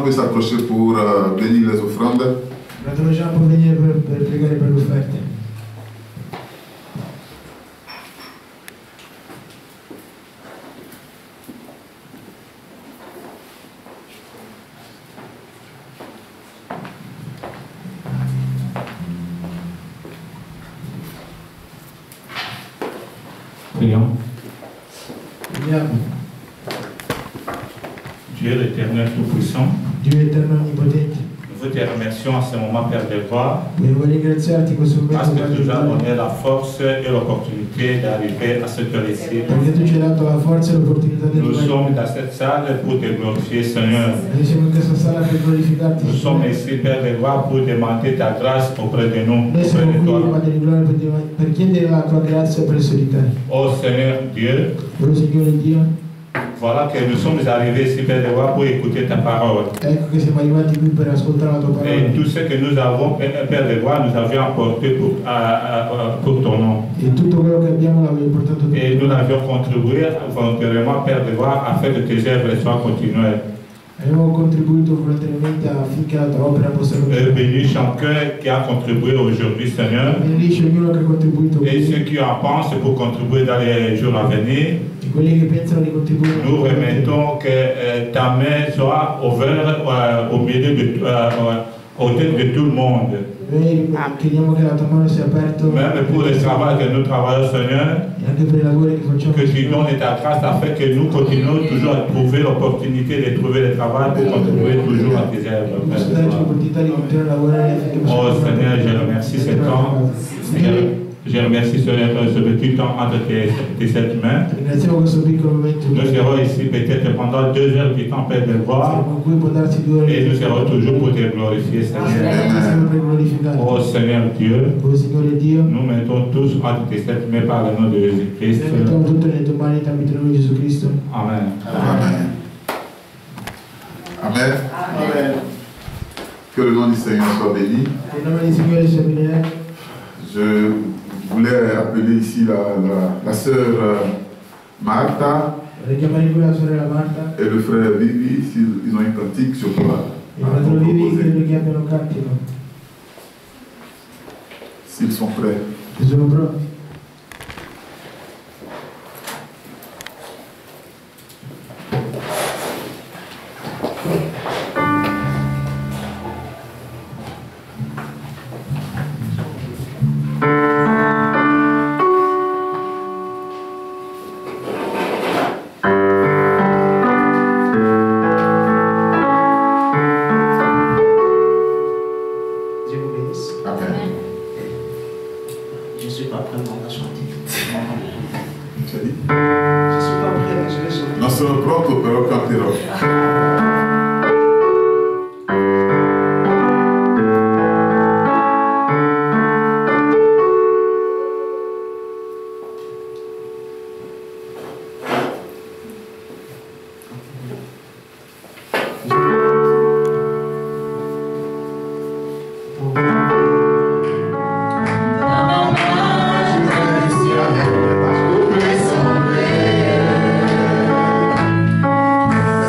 peut s'approcher pour bénir les offrandes. Fratello Jean può venire per pregare per le offerte. Prions. Preghiamo. Dieu l'Éternel Tout-Puissant, Dio eterno onnipotente, nous te remercions en ce moment, Père de gloire, volevo ringraziarti in questo momento parce que Padre tu nous as di donné la force et l'opportunité d'arriver à ce cœur-ci. perché tu ci hai dato la forza e l'opportunità di Nous arrivare. sommes dans cette salle pour te glorifier, Seigneur. Noi siamo in questa sala per glorificarti. Nous sommes ici, Père de gloire, pour demander ta grâce auprès de nous, Noi auprès siamo de qui, toi. Padre di gloria, per chiedere la tua grazia presso di te. Oh Seigneur Dieu, Oh Signore Dio, voilà que nous sommes arrivés ici, Père de gloire, pour écouter ta parole. ecco che siamo arrivati qui per ascoltare la tua parola. Et tout ce que nous avons, Père de gloire, nous avions apporté pour ton nom. E tutto quello che abbiamo l'abbiamo portato per Et te. nous avions contribué volontairement, Père de gloire, afin que tes œuvres soient continuelles. Abbiamo contribuito volontariamente affinché la tua opera possa continuare. Bénis chacun qui a contribué aujourd'hui, Seigneur. Benedice ognuno che ha contribuito Et qui. ceux qui en pensent pour contribuer dans les jours à venir. E quelli che pensano di contribuire. Nous remettons que ta main soit ouverte au milieu de, au tête de tout le monde. Noi chiediamo che la tua mano sia aperta. Même pour le travail que nous travaillons, Seigneur. E anche per i lavori che facciamo. Que tu donnes ta grâce afin que nous continuions toujours à trouver l'opportunité de trouver le travail pour contribuer toujours à tes œuvres. Posso darci l'opportunità di continuare a lavorare affinché Oh possiamo. Seigneur, je remercie ce temps. Je remercie ce petit temps entre tes sept mains. Ringraziamo questo piccolo momento. Nous serons ici peut-être pendant 2 heures du temps, Père de gloire. Con cui può darsi 2 ore. Et nous serons toujours pour te glorifier, Seigneur. Siamo per glorificare. Oh Seigneur Dieu, Oh Signore Dio, nous mettons tous entre tes sept mains par le nom de Jésus-Christ. noi mettiamo tutto nelle tue mani tramite il nome di Gesù Cristo. Amen. Amen. Amen. Amen. Que le nom du Seigneur soit béni. Che il nome del Signore sia benedetto. Je voulais appeler ici la sœur Martha Richiamare qui la sorella Marta et le frère Vivi, s'ils ont une pratique sur quoi. e il fratello Vivi, credo che abbiano cantico. S'ils sont prêts. Ci sono pronti? Tu as dit? Je suis pas prêt, mais je vais chanter. Non sono pronto, però canterò.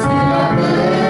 C'est la paix.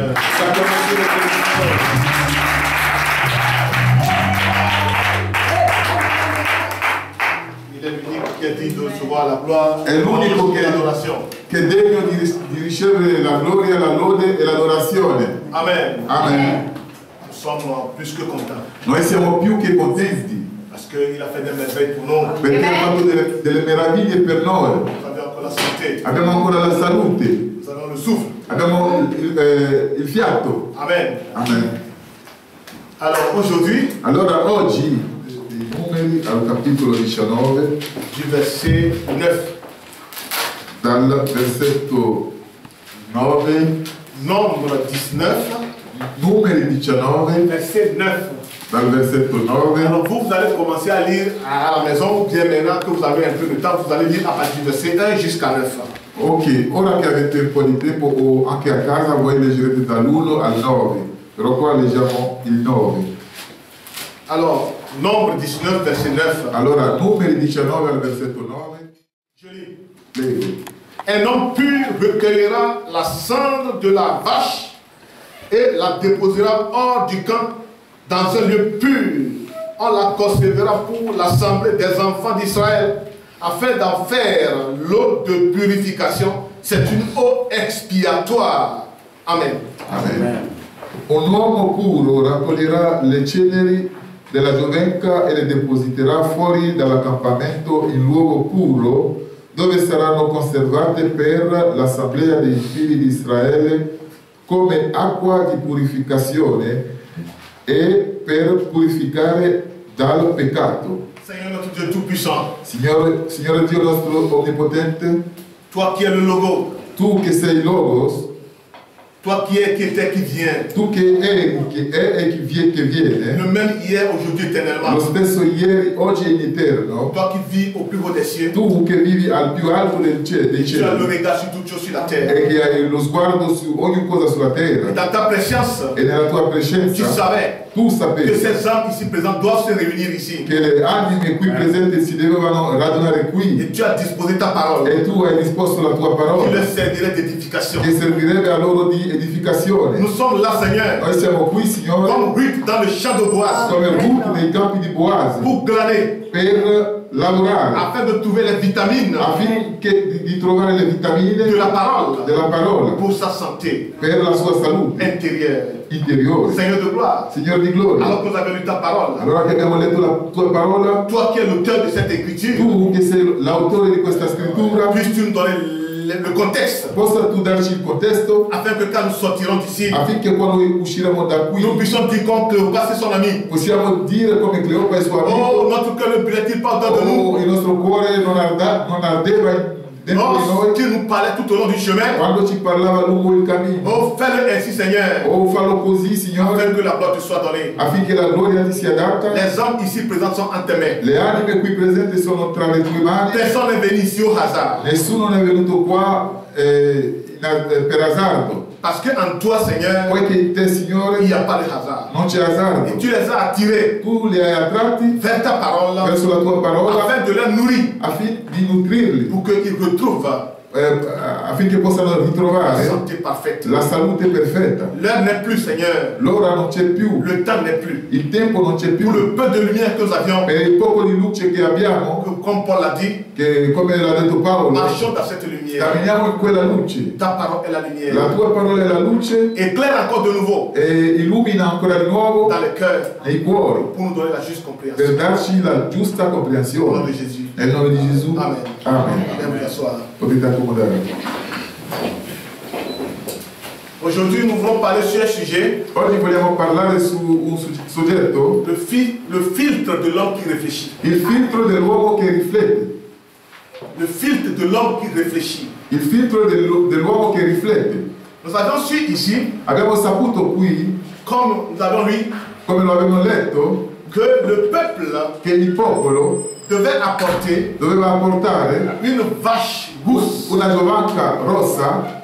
Seigneur. S'acclamer sur les bénédictions. Il est l'unique qui est digne de recevoir la gloire È l'unico et l'adoration. che è degno di ricevere la gloria, la lode e l'adorazione. Amen. Amen. Nous sommes plus que contents Noi siamo più che contenti parce qu'il a fait des merveilles pour nous. perché ha fatto delle meraviglie per noi. Nous avons encore la santé. Abbiamo ancora la salute, Nous avons le souffle. abbiamo il fiato. Amen. Amen. Alors aujourd'hui, Allora oggi i numeri al capitolo 19, du verset 9, dal versetto 9, nombre 19, numeri 19, verset 9. dal versetto 9. Alors vous allez commencer à lire à la maison, ou bien maintenant que vous avez un peu de temps, vous allez lire à partir du verset 1 jusqu'à 9. Ok, ora che avete un po' di tempo o anche a casa voi leggerete dall'1 al 9, però qua leggiamo il 9. Alors, nombre 19, verset 9. Allora, numeri 19 al versetto 9. Je lis. Leggo. Un homme pur recueillera la cendre de la vache et la déposera hors du camp dans un lieu pur. On la conservera pour l'assemblée des enfants d'Israël afin d'en faire l'eau de purification. C'est une eau expiatoire. Amen. Amen. Un uomo puro raccoglierà le ceneri della giovenca e le depositerà fuori dall'accampamento in luogo puro, dove saranno conservate per l'assemblea dei figli di Israele come acqua di purificazione e per purificare dal peccato. Seigneur notre Dieu Tout-Puissant, Signore Dio nostro onnipotente, toi qui es le logo, tu che sei Logos, toi qui es, qui était, qui vient, tu che è e che viene, le même hier, aujourd'hui, éternellement. lo stesso ieri, oggi e in eterno, Toi qui vis au plus haut des cieux, tu che vivi al più alto dei tu as le cieli regard sur toutes choses sur la terre. e che hai lo sguardo su ogni cosa sulla Et terra dans ta préscience, e nella tua tu presenza, savais tu que sapevi ces âmes ici présentes doivent se réunir ici. che le anime qui presenti si dovevano radunare qui Et tu as disposé ta parole e tu hai disposto la tua qui parola leur servirait d'édification. che servirebbe a loro di edificazione. Nous sommes là, Seigneur, Noi siamo qui, Signore, comme Ruth dans le champ de bois, come Ruth nei campi di Boasi pour glaner, per lavorare afin de trouver les vitamines affinché di trovare le vitamine de la parole della parola pour sa santé per la sua salute intérieure. interiore. Seigneur de gloire, Signore di gloria, alors que nous avons lu ta parole, allora che abbiamo letto la tua parola, toi qui es l'auteur de cette écriture, tu che sei l'autore di questa scrittura, puisses-tu nous donner le contexte, possa tu darci il contesto afin que quand nous sortirons d'ici, affinché quando usciremo da qui nous puissions dire comme Cléopas et son ami, possiamo dire come Cleopa e suo amico, oh, notre cœur ne brûlait-il pas au-dedans de nous? oh, il nostro cuore non ardeva dentro di noi Qui nous parlait tout au long du chemin. quando ci parlava lungo il cammino. Oh, fais-le ainsi, Seigneur, Oh, fallo così, Signore, afin que la gloire te soit donnée. affinché la gloria ti sia data. Les hommes ici présents sont en tes mains. Le anime qui presenti sono tra le tue mani. Personne n'est venu ici au hasard. Nessuno è venuto qua per azzardo. Parce qu'en toi, Seigneur, Poiché in te, Signore, il n'y a pas de hasard. non c'è Et azzardo. tu les as attirés Tu li hai attratti vers ta parole verso la tua parola afin de les nourrir affinché di nutrirli, pour qu'ils retrouvent affinché possano la ritrovare santé parfaite. la salute perfetta. L'heure n'est plus, Seigneur. L'ora non c'è più, Le temps n'est plus. il tempo non c'è più. Pour le peu de lumière que nous avions, Per il poco di luce che abbiamo, comme Paul l'a dit, che come l'ha detto Paolo, marchons dans cette lumière. camminiamo in quella luce. Ta parole est la lumière. La tua parola è la luce Éclaire encore de nouveau e illumina ancora di nuovo dans le cœur nei cuori pour nous donner la juste compréhension. per darci la giusta Au nom comprensione. de Jésus. Nel nome di Gesù. Amen. Amen. Amen. Vous asseoir. Potete accomodare. Aujourd'hui, nous voulons parler sur un sujet, Oggi vogliamo parlare su un soggetto, le filtre de l'homme qui réfléchit. il filtro dell'uomo che riflette. Le filtre de l'homme qui réfléchit. Il filtro dell'uomo che riflette. Nous avons su ici, Abbiamo saputo qui, comme nous avons lu, come lo abbiamo letto, que le peuple che il popolo devait apporter doveva portare une vache rousse una giovanca rossa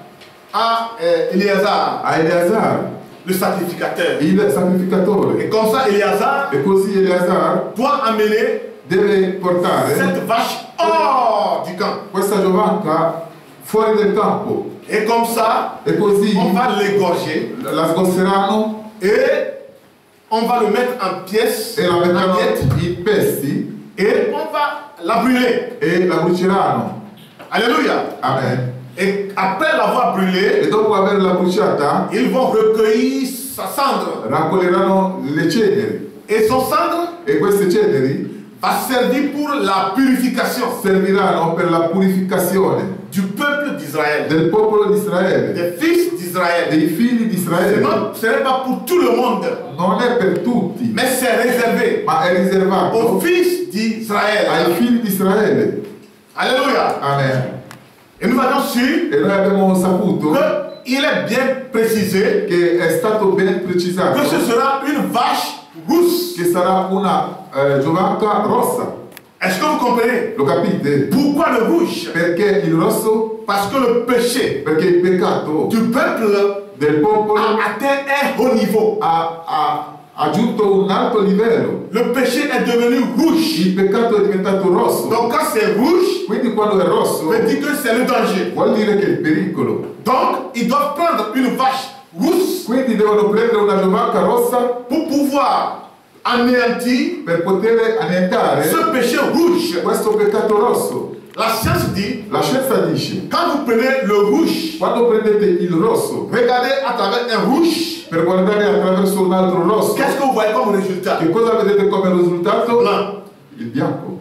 à Éléazar, a Eleazar, le sacrificateur. il sacrificatore. Et comme ça, Éléazar E così Eleazar doit amener deve portare cette vache hors du camp. questa giovanca fuori del campo. Et comme ça, e così on va l'égorger la scosseranno et on va le mettre en pièces, e la en metteranno miettes, in pezzi et on va la brûler. e la bruceranno. Alléluia. Amen. Et après l'avoir brûlée, E dopo averla bruciata, ils vont recueillir sa cendre. raccoglieranno le ceneri. Et son cendre E queste ceneri va servir pour la purification serviranno per la purificazione du peuple d'Israël, del popolo di Israele, des fils d'Israël. dei figli di Israele. Ce n'est pas pour tout le monde, Non è per tutti, mais c'est réservé ma è riservato aux fils d'Israël. ai figli di Israele. Alléluia. Amen. Et nous avons su E noi abbiamo saputo qu'il est bien précisé che è stato ben precisato que ce sera une vache rousse. che sarà una giovanca rossa. Est-ce que vous comprenez? Lo capite? Pourquoi le rouge? Perché il rosso? Parce que le péché Perché il peccato du peuple del popolo a atteint un haut niveau. ha aggiunto un alto livello. Le péché est devenu rouge. Il peccato è diventato rosso. Donc quand c'est rouge, Quindi quando è rosso veut dire que c'est le danger. vuol dire che è il pericolo. Donc ils doivent prendre une vache rousse Quindi devono prendere una giovanca rossa pour pouvoir anéantir per poter annientare ce péché rouge. questo peccato rosso. La science dit, La scienza dice, quand vous prenez le rouge, quando prendete il rosso regardez à travers un rouge, per guardare attraverso un altro rosso, qu'est-ce que vous voyez comme résultat? che cosa vedete come risultato? Blanc. Il bianco.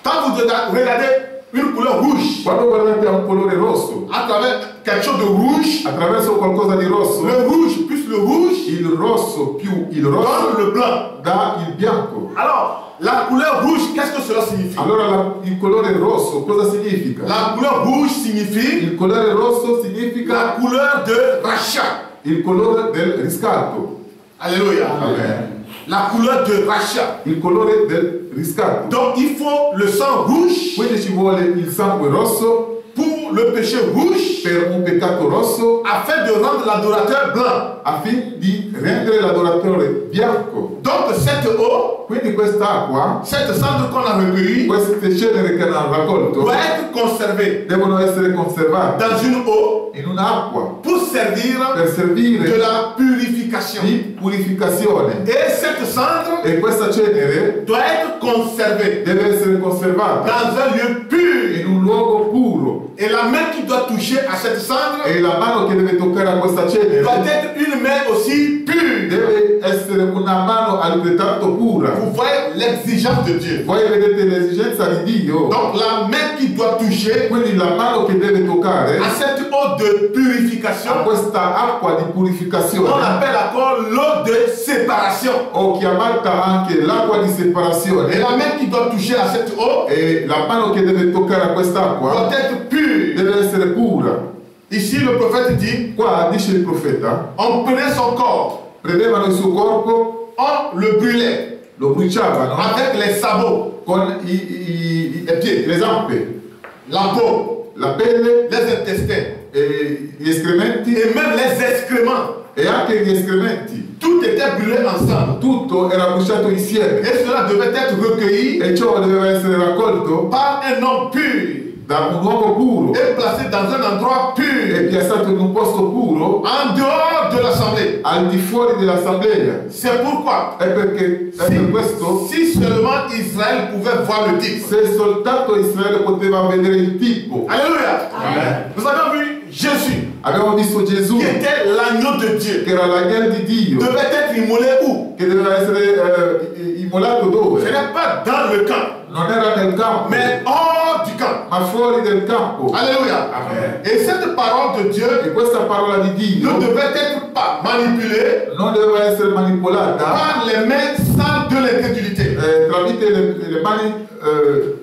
Quand vous regardez une couleur rouge Quando guardate a un colore rosso, à travers quelque chose de rouge, attraverso qualcosa di rosso, le rouge plus le rouge il rosso più il donne rosso le blanc. dà il bianco. Alors, la couleur rouge, qu'est-ce que cela signifie? Allora il colore rosso cosa significa? La couleur rouge signifie Il colore rosso la significa couleur de rachat. il colore del riscatto. Alléluia. Amen. La couleur de rachat. Il colore del riscatto. Donc, il faut le sang rouge Quindi ci vuole il sangue rosso pour le péché rouge per un peccato rosso afin de rendre l'adorateur blanc. affinché di rendere l'adoratore bianco. Donc, cette eau, Quindi quest'acqua, cette cendre qu'on a recueillie, queste ceneri che hanno raccolto, doit être conservée devono essere conservate dans une eau in un'acqua pour servir per de servire la purification. di purificazione. Et cette cendre E questa cenere doit être conservée deve essere conservata dans un lieu pur. in un luogo puro. Et la main qui doit toucher à cette cendre E la mano che deve toccare a questa cenere doit être une main aussi pure. deve essere una mano altrettanto pura. Vous voyez l'exigence de Dieu. Voi vedete l'esigenza di Dio. Donc la main qui doit toucher Quindi la mano che deve toccare à cette eau de purification, a questa acqua di on purificazione, appelle encore l'eau de séparation. o chiamata anche l'acqua di Et separazione, la main qui doit toucher à cette eau e la mano che deve toccare a quest'acqua doit être pure. deve essere pura. Ici, le prophète dit, Qua dice il profeta, on prenait son corps, prendevano il suo corpo, on le brûlait lo bruciavano avec les sabots, con i piedi, le zampe, la peau, la pelle, les intestins e gli escrementi et même les excréments. e anche gli escrementi. Tout était brûlé ensemble. Tutto era bruciato insieme Et cela devait être recueilli e ciò doveva essere raccolto par un homme pur da un uomo puro et placé dans un endroit e pur, piazzato in un posto puro en dehors de l'assemblée. al di fuori dell'assemblea. C'est pourquoi, È perché è per questo, si seulement Israël pouvait voir le type. se soltanto Israele poteva vedere il tipo. Alléluia. Amen. Nous avons vu Jésus, Abbiamo visto Gesù qui était l'agneau de Dieu, che era l'agnello di Dio, devait être immolé où? che doveva essere immolato Ce dove? n'est pas dans le camp, Non era nel campo, mais hors du camp. ma fuori del campo. Alléluia. Amen. Et cette parole de Dieu E questa parola di Dio ne devait être pas manipulée non doveva essere manipolata par les mains sales de l'incrédulité. tramite le mani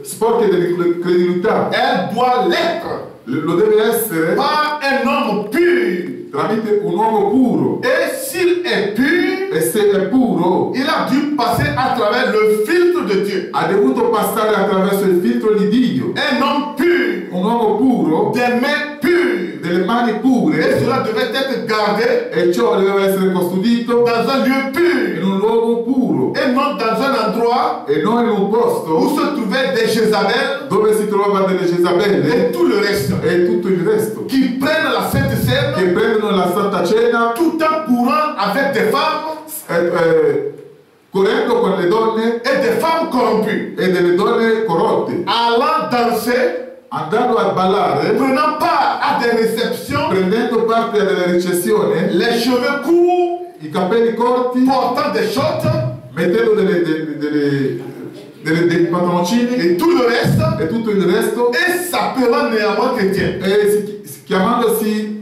sporche dell'incredulità. Elle doit l'être Lo deve essere par un homme pur. tramite un uomo puro. Et s'il est pur, E se è puro, il a dû passer à travers le filtre de Dieu. ha dovuto passare attraverso il filtro di Dio. Un homme pur, Un uomo puro, des mains pures, delle mani Et pure, cela devait être gardé e ciò doveva essere custodito dans un lieu pur in un luogo puro et non dans un endroit e non in un où posto se trouvaient des Jézabel dove si trovava delle et Jezabelle tout le reste e tutto il resto, qui prennent la Sainte che Seine prendono la Santa Cena tout en courant avec des femmes correndo con le donne et des femmes corrompues, e delle donne corrotte, allant danser, andando a ballare, prenant part à des réceptions, prendendo parte alle ricezioni, les cheveux courts, i capelli corti, portant des shorts mettendo dei pantaloncini et tout le reste, e tutto il resto, et s'appelant néanmoins chrétiens. e chiamandosi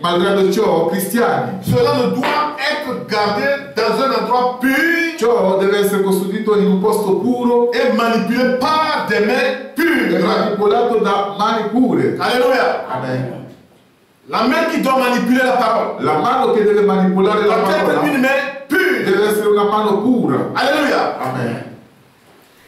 malgrado ciò cristiani. Cela ne doit être gardé dans un endroit pur Ciò deve essere custodito in un posto puro et manipulé par des mains e pures. manipolato da mani pure. Alléluia. Amen. La main qui doit manipuler la parole La mano che deve manipolare la doit être parola une main pure. deve essere una mano pura. Alléluia. Amen.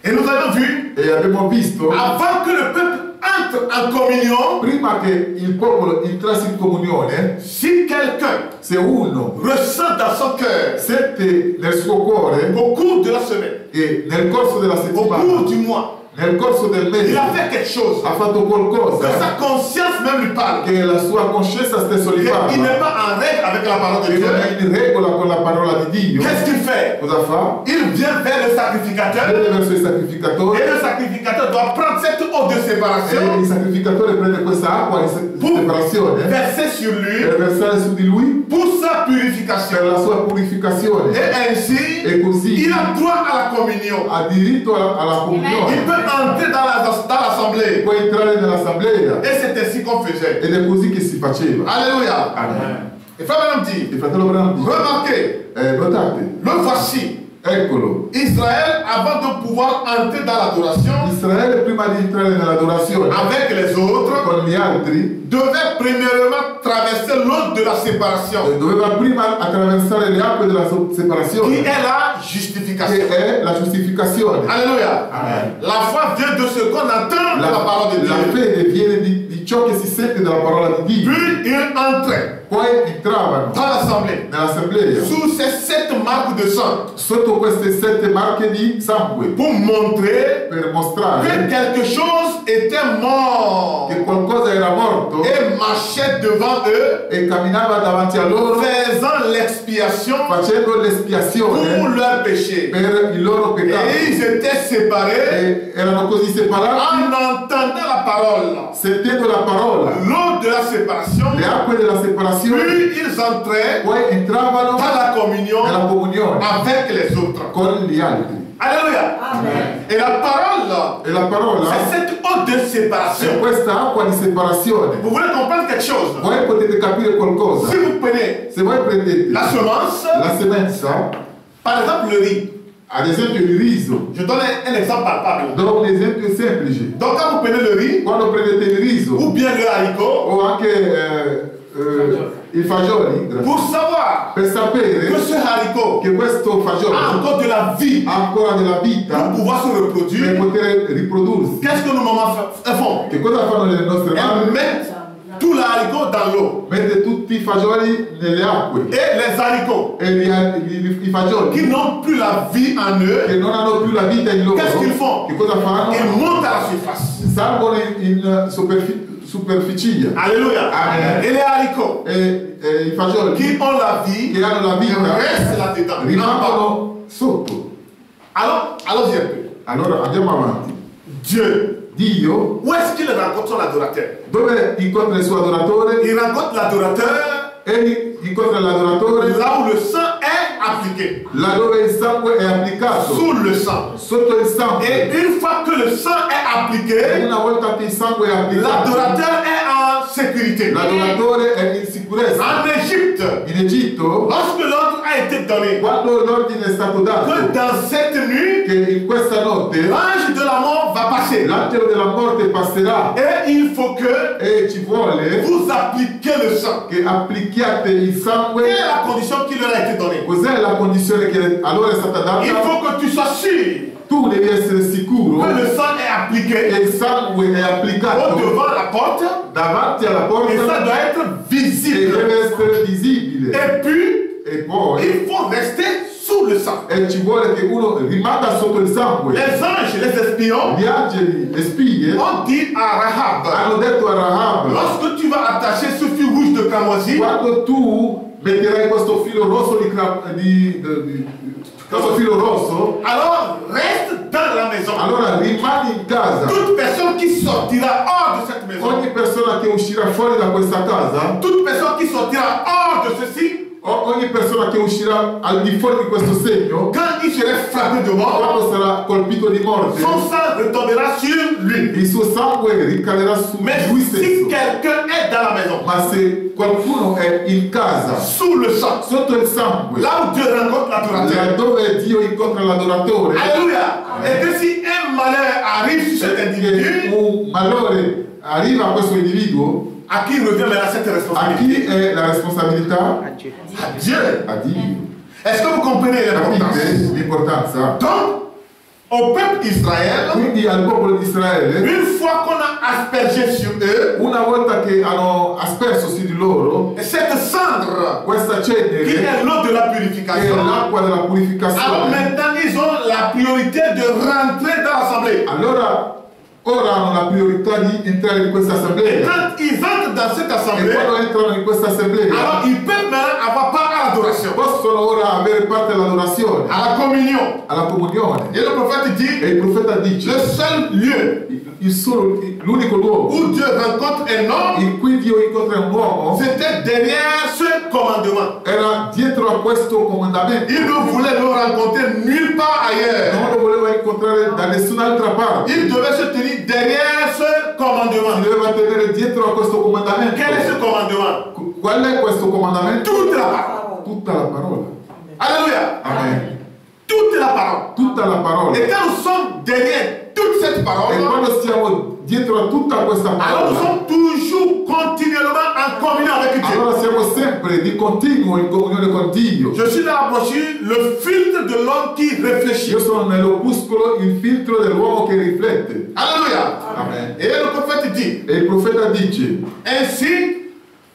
Et nous avons vu, E abbiamo visto, avant que le peuple entre en communion, prima che il popolo entrasse in comunione, si quelqu'un se uno ressent dans son cœur, sente nel suo cuore au cours de la semaine, e nel corso della au settimana, cours du mois, nel corso del mese, il a fait quelque chose, ha fatto que qualcosa sa conscience même lui parle, che la sua coscienza stesso gli qu'il n'est parla, pas en règle avec la parole de che Dieu, non è in regola con la parola di Dio, qu'est-ce qu'il fait? cosa fa? Il vient vers le sacrificateur Viene verso il et sacrificatore le sacrificateur doit prendre cette eau de e séparation, il sacrificatore prende questa acqua di separazione verser sur lui per versare su di lui pour sa per purification. la sua purificazione Et ainsi, e così il a droit à la communion. ha diritto alla Il comunione, peut entrer dans l'assemblée. può entrare nell'assemblea Et c'est ainsi qu'on faisait. ed è così che si faceva. Alléluia. Amen. Et frère Branham dit, Il fratello Branham dice, remarquez, notate, le voici. eccolo, Israël, avant de pouvoir entrer dans l'adoration Israele prima di entrare nell'adorazione avec les autres, con gli altri devait premièrement traverser l'eau de la séparation, doveva prima attraversare le acque della qui separazione, est la che justification. è la giustificazione. Alléluia. Amen. La foi vient de ce qu'on entend de la parole de La Dieu. fede viene di ciò che si sente dalla parola di Dio. Puis il entrait Poi entravano dans l'assemblée nell'assemblea sous ces 7 marques de sang sotto queste 7 marche di sangue pour montrer per que mostrare quelque chose était mort che qualcosa era morto et marchait devant eux, e camminava davanti a loro faisant l'expiation facendo pour l'espiazione leurs péchés. per il loro peccato. Et ils étaient séparés E erano così separati, en entendant la parole, sentendo la parola, l'eau de la séparation. le acque della separazione, Puis ils entraient poi entravano dans la communion nella comunione avec les autres. con gli altri. Alléluia. Amen. Et la parole, E la parola c'est cette eau de è séparation. questa acqua di separazione. Vous voulez comprendre quelque chose? Voi potete capire qualcosa. Si vous prenez Se voi prendete la semence, la semenza, par exemple le riz, ad esempio il riso, je donne un exemple palpable. do un esempio semplice. Donc quand vous prenez le riz, Quando prendete il riso ou bien le haricot, o anche i fagioli, pour savoir per sapere que ce haricot che questo a fagiolo encore de la vie ha ancora della pour vita pouvoir se per reproduire, poter riprodursi. qu'est-ce que nos mamans font? Che cosa fanno le nostre Elles mamme? mettent tout le haricot dans l'eau. Mette tutti i fagioli nelle acque Et les haricots e i fagioli qui n'ont plus la vie en eux, che non hanno più la vita in loro, Qu'est-ce qu'ils font? che cosa fanno? ils montent à la surface. Salgono in superficie. Alléluia. Amen. Et les haricots E i fagioli qui ont la vie che hanno la vita restent là-dedans. rimangono sotto. Allons-y un peu. Allora andiamo avanti. Dieu, Dio, où est-ce qu'il rencontre son adorateur? dove incontra il suo adoratore? Il rencontre l'adorateur Egli incontra l'adoratore là où le sang est appliqué. là dove il sangue è applicato, Sous le sang. sotto il sangue. Et une fois que le sang est E appliqué, una volta che il sangue è applicato, l'adorateur est en sécurité. l'adoratore è in sicurezza. En Égypte, In Egitto, lorsque l'ordre a été donné quando l'ordine è stato dato que dans cette nuit, che in questa notte l'ange de la mort va passer. l'angelo della morte passerà Et il faut que e ci vuole vous appliquiez le sang. che applichiate il Quelle sangue. est la condition qui leur a été donnée? Cos'è la condizione che allora è stata Il data? faut que tu sois sûr Tu devi essere sicuro que le sang est che appliqué il sangue è au applicato devant la porte, davanti alla Et porta ça doit être e visible. deve essere visibile. Et puis, E poi il faut rester sous le sang. ci vuole che uno rimanga sotto il sangue. Les anges, les espions, Gli angeli, le spie, ont dit à Rahab, hanno detto a Rahab, lorsque tu vas attacher ce fil rouge de cramoisi, quando tu metterai questo filo rosso questo filo rosso, alors reste dans la maison. allora rimani in casa. Toute personne qui sortira hors de cette maison, Ogni persona che uscirà fuori da questa casa, toute personne qui sortira hors de ceci, ogni persona che uscirà al di fuori di questo segno, quand il serait frappé de mort, quando sarà colpito di morte, son sang retombera sur lui. il suo sangue ricadrà su Mais lui si stesso. quelqu'un est dans la maison, Ma se qualcuno è in casa, sous le sang, sotto il sangue, là où Dieu rencontre l'adorateur, dove Dio incontra l'adoratore, alléluia, et que si un malheur arrive sur cet e individu, un malore arriva a questo individuo, à qui revient maintenant cette a responsabilité? chi è la responsabilità? À Dieu. A Dio. Est-ce que vous comprenez l'importance? Capite l'importanza? Donc, au peuple Israël, Quindi al popolo di Israele, une fois qu'on a aspergé sur eux, una volta che hanno asperso su di loro cette cendre questa qui cenere, est l'eau de la che è purification, l'acqua della alors purificazione, maintenant ils ont la priorité de rentrer dans l'assemblée. allora ora hanno la priorità di entrare in questa Et assemblea. quand ils entrent dans cette E assemblée, quando entrano in questa assemblea, alors ils peuvent maintenant avoir part à l'adoration, possono ora avere parte all'adorazione, à la communion. alla comunione. Et le prophète dit, E il profeta dice, le seul lieu l'unico luogo où Dieu rencontre un homme, in cui Dio incontra un uomo c'était derrière ce commandement. era dietro a questo comandamento. Il ne voulait le rencontrer nulle part ailleurs. Non lo voleva incontrare da nessun'altra parte. Il devait se tenir derrière ce Si commandement. doveva tenere dietro a questo comandamento. Quel est ce commandement? Qual è questo comandamento? Toute la parole. Tutta la parola. Alléluia. Amen. Toute la parole. Tutta la parola. Et quand nous sommes derrière toute cette E parole, quando siamo dietro a tutta questa alors nous parola, sommes toujours continuellement en communion avec Dieu. allora siamo sempre di continuo in comunione con Dio. Je suis dans la brochure, le filtre de l'homme qui réfléchit. Io sono nell'opuscolo il filtro dell'uomo che riflette. Alléluia. Amen. Et le prophète dit, E il profeta dice, ainsi,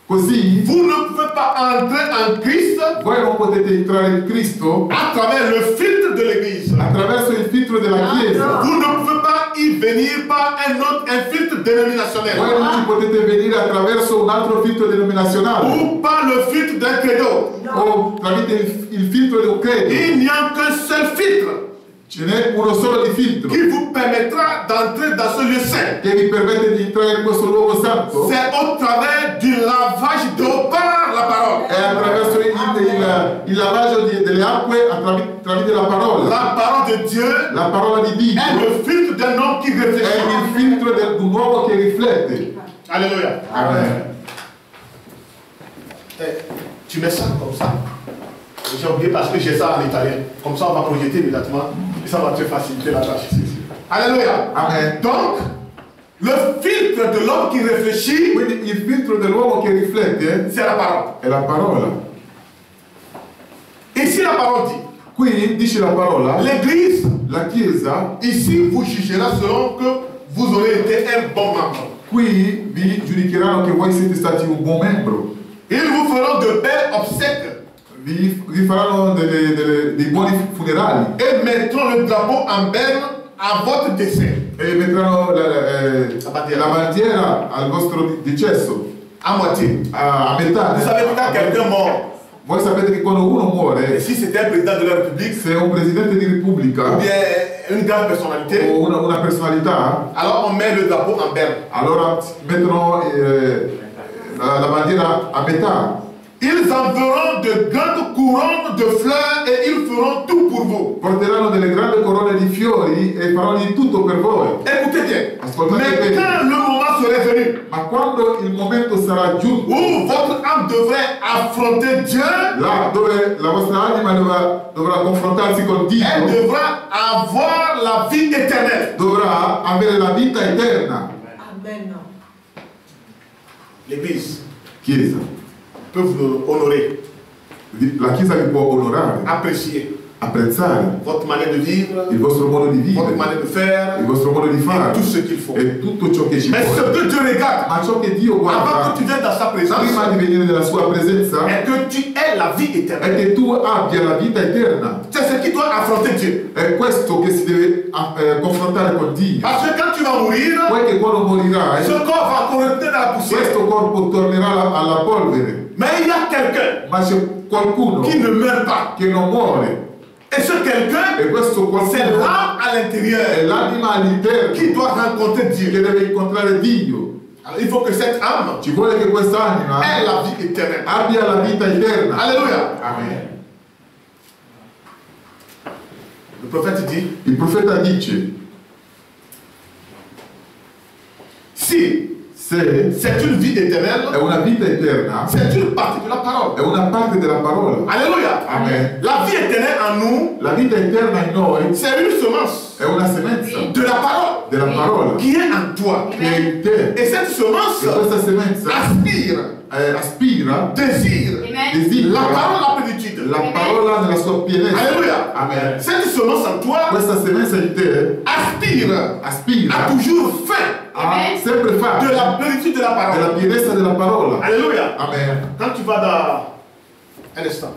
così vous ne pouvez pas entrer en Christ voi non potete entrare in Cristo à travers le filtre de l'Église. attraverso il filtro della Chiesa. Vous ne pouvez pas y venir par un filtre dénominationnel Voi non ci potete venire attraverso un altro filtro denominazionale ou par le filtre d'un credo. o tramite il filtro di un credo. Il n'y a qu'un seul filtre Ce n'è uno solo di filtro qui vous permettra d'entrer dans ce lieu saint. che vi permette di entrare in questo luogo santo. C'est au travers du lavage d'eau par la parole. È attraverso il lavaggio delle acque tramite la parola. La parole de Dieu La parola di Dio est le filtre d'un homme qui è réfléchit. il filtro di un uomo che riflette. Alléluia. Amen. Tu mets ça comme ça. J'ai oublié parce que j'ai ça en italien. Comme ça, on va projeter immédiatement. Et ça va te faciliter la tâche. Alléluia. Amen. Donc, le filtre de l'homme qui réfléchit, Quindi il filtro dell'uomo che riflette c'est la parole. è la parola. Ici, la parole dit, Qui dice la parola, l'Église, la Chiesa, ici, vous jugerez selon que vous aurez été un bon membre. qui vi giudicheranno che voi siete stati un buon membro. Ils vous feront de belles obsèques Vi faranno dei buoni funerali et mettront le drapeau en berne à votre décès. e metteranno la bandiera al vostro decesso À moitié. a metà. Vous savez, quand quelqu'un mort, Voi sapete che quando uno et muore, si c'était un président de la République, se è un presidente di ou repubblica bien une grande personnalité, o una personalità, alors on met le drapeau en berne. allora mettono la bandiera a metà. Ils enverront de grandes couronnes de fleurs et ils feront tout pour vous. Porteranno delle grandi corone di fiori e faranno di tutto per voi. Écoutez bien. Ascoltate Mais bene. quand le moment serait venu Ma quando il momento sarà giunto, où votre âme devrait affronter Dieu, là dove la vostra anima dovrà confrontarsi con Dio, elle devra avoir la vie éternelle. dovrà avere la vita eterna. Amen. L'Église Chiesa. peut vous honorer, La Chiesa vi può onorare, apprécier, apprezzare votre manière de vivre, il vostro modo di votre vivere, manière de faire, il vostro modo di et fare tout ce qu'il faut. e tutto ciò che ci Mais ce vuole. que Dieu regarde, Ma ciò che Dio avant guarda que tu viennes dans sa présence, prima di venire nella sua presenza est que tu aies la vie è éternelle. che tu abbia la vita eterna. C'est ce qui doit affronter Dieu. È questo che si deve confrontare con Dio. Parce que quand tu vas mourir, Poi che quando morirai, ce corps va encore retourner dans la poussière. questo corpo tornerà alla polvere. Mais il y a quelqu'un Ma c'è qualcuno qui ne meurt pas. che non muore. Et ce quelqu'un, E questo c'est qualcuno l'âme à è l'intérieur l'anima all'interno qui doit rencontrer Dieu. che deve incontrare Dio. Alors, il faut que cette âme Ci vuole che quest'anima ait la vie éternelle. abbia la vita eterna. Alléluia. Amen. Le prophète dit, Il profeta dice, si se c'est une vie è éternelle, una vita eterna, c'est une partie de la parole. è una parte della parola. Alléluia. Amen. La vie éternelle en nous, La vita eterna in noi c'est une semence è una semenza de la parole della parola qui est en toi. che è in te. Et cette semence E questa semenza aspire, aspira, désire la desidera parole la plénitude. la parola nella sua pienezza. Alléluia. Amen. Cette semence en toi Questa semenza in te aspire a aspira toujours faim a sempre de fare la plénitude de la della parole. pienezza della parola. Alléluia. Amen. Quand tu vas dans un instant,